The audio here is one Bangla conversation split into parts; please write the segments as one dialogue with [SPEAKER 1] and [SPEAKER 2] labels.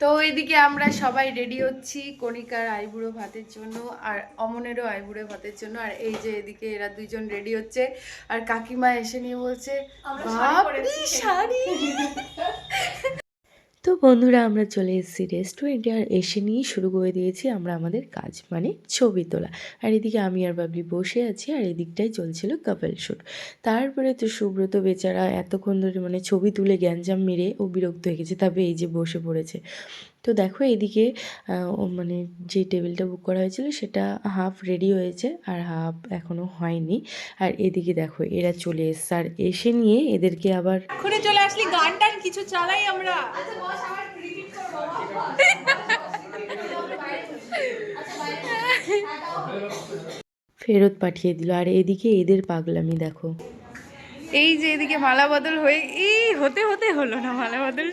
[SPEAKER 1] তো এদিকে আমরা সবাই রেডি হচ্ছি কণিকার আইবুড়ো ভাতের জন্য, আর অমনেরও আইবুড়ো ভাতের জন্য। আর এই যে এদিকে এরা দুইজন রেডি হচ্ছে, আর কাকিমা এসে নিয়ে বলছে বাপরে শাড়ি।
[SPEAKER 2] তো বন্ধুরা আমরা চলে এসেছি রেস্টুরেন্টে, আর এসে নিয়ে শুরু করে দিয়েছি আমরা আমাদের কাজ, মানে ছবি তোলা। আর এদিকে আমি আর বাবলি বসে আছি, আর এদিকটাই চলছিল কাপল শ্যুট। তারপরে তো সুব্রত বেচারা এতক্ষণ ধরে মানে ছবি তুলে গ্যাঞ্জাম মেরে ও বিরক্ত হয়ে গেছে, তবে এই যে বসে পড়েছে। তো দেখো এদিকে ও মানে যে টেবিলটা বুক করা হয়েছিল সেটা হাফ রেডি হয়েছে আর হাফ এখনও হয়নি। আর এদিকে দেখো এরা চলে এসছে, আর এসে নিয়ে এদেরকে আবার
[SPEAKER 1] এক্ষুনি চলে আসলি, গান টান কিছু চালাই আমরা।
[SPEAKER 2] ফেরত পাঠিয়ে দিল। আর এদিকে এদের পাগলামি দেখো।
[SPEAKER 1] এই যে এদিকে মালা বদল হয়ে হতে হতে হলো না মালা বদল,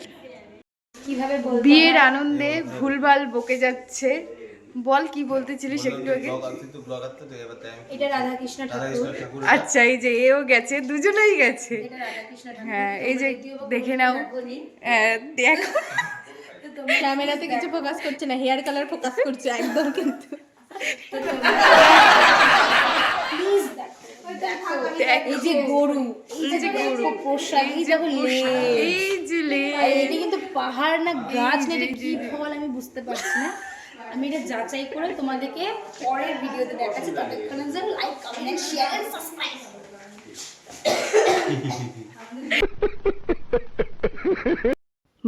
[SPEAKER 1] কিভাবে বিয়ের আনন্দে ভুলভাল বকে যাচ্ছে। বল কি বলতেছিলিস একটু আগে?
[SPEAKER 3] এটা রাধাকৃষ্ণ ঠাকুর।
[SPEAKER 1] আচ্ছা, এই যে এও গেছে, দুজনেই গেছে। হ্যাঁ এই যে দেখে নাও, দেখো
[SPEAKER 3] ক্যামেরাতে কিছু ফোকাস করছে না, হেয়ার কালার ফোকাস করছে একদম। কিন্তু এই যে গরু, এই যে গরু পোশাক, এই দেখো
[SPEAKER 1] এই যে
[SPEAKER 3] এটা কিন্তু পাহাড় না গাছ না, এটা কি ফল আমি বুঝতে পারছি না। আমি এটা যাচাই করে তোমাদেরকে পরের ভিডিওতে দেখাচ্ছি। ততক্ষণে like, comment, share and subscribe.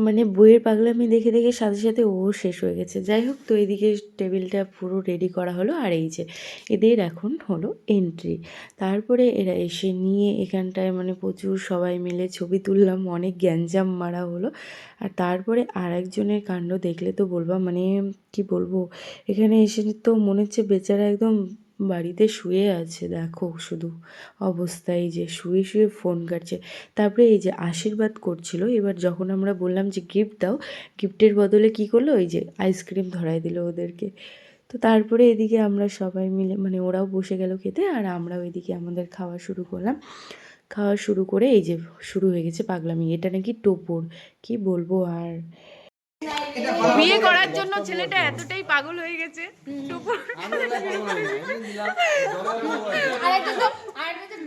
[SPEAKER 2] মানে বইয়ের পাগলামি দেখে দেখে সাথে সাথে ও শেষ হয়ে গেছে। যাই হোক, তো এদিকে টেবিলটা পুরো রেডি করা হলো, আর এই যে এদের এখন হলো এন্ট্রি। তারপরে এরা এসে নিয়ে এখানটায় মানে প্রচুর সবাই মিলে ছবি তুললাম, অনেক গ্যাঞ্জাম মারা হলো। আর তারপরে আর একজনের কাণ্ড দেখলে তো বলবা মানে কি বলবো, এখানে এসে তো মনে হচ্ছে বেচারা একদম বাড়িতে শুয়ে আছে। দেখো শুধু অবস্থা, এই যে শুয়ে শুয়ে ফোন কাটছে। তারপরে এই যে আশীর্বাদ করছিল, এবার যখন আমরা বললাম যে গিফট দাও, গিফটের বদলে কি করলো, এই যে আইসক্রিম ধরাই দিল ওদেরকে। তো তারপরে এদিকে আমরা সবাই মিলে মানে ওরাও বসে গেল খেতে, আর আমরাও এদিকে আমাদের খাওয়া শুরু করলাম। খাওয়া শুরু করে এই যে শুরু হয়ে গেছে পাগলামি। এটা নাকি টোপর, কি বলবো আর।
[SPEAKER 1] বিয়ে করার জন্য ছেলেটা এতটাই পাগল হয়ে গেছে।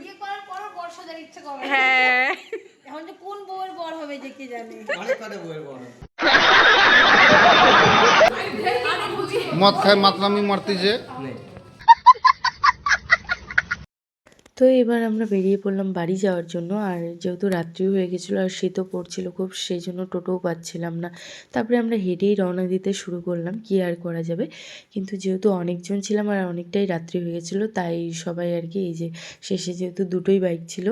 [SPEAKER 3] বিয়ে করার পরও বর সাজার ইচ্ছা করে।
[SPEAKER 1] হ্যাঁ,
[SPEAKER 3] এখন যে কোন বউয়ের বর হবে যে কে জানে।
[SPEAKER 4] মদ খায় মাতলামি মারতেছে।
[SPEAKER 2] তো এবার আমরা বেরিয়ে পড়লাম বাড়ি যাওয়ার জন্য। আর যেহেতু রাত্রি হয়ে গেছিলো আর শীতও পড়ছিল খুব, সেই জন্য টোটোও পাচ্ছিলাম না। তারপরে আমরা হেঁটেই রওনা দিতে শুরু করলাম, কি আর করা যাবে। কিন্তু যেহেতু অনেকজন ছিলাম আর অনেকটাই রাত্রি হয়ে গেছিলো, তাই সবাই আর কি এই যে শেষে যেহেতু দুটোই বাইক ছিল,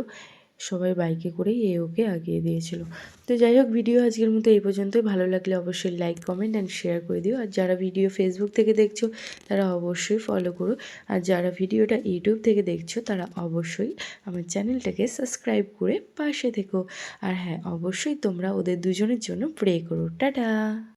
[SPEAKER 2] সবাই বাইকে করেই ওকে আগিয়ে দিয়েছিল। তো যাই হোক, ভিডিও আজকের মতো এই পর্যন্তই। ভালো লাগলে অবশ্যই লাইক, কমেন্ট অ্যান্ড শেয়ার করে দিও। আর যারা ভিডিও ফেসবুক থেকে দেখছো তারা অবশ্যই ফলো করো, আর যারা ভিডিওটা ইউটিউব থেকে দেখছো তারা অবশ্যই আমার চ্যানেলটাকে সাবস্ক্রাইব করে পাশে থেকো। আর হ্যাঁ, অবশ্যই তোমরা ওদের দুজনের জন্য প্রে করো। টাটা।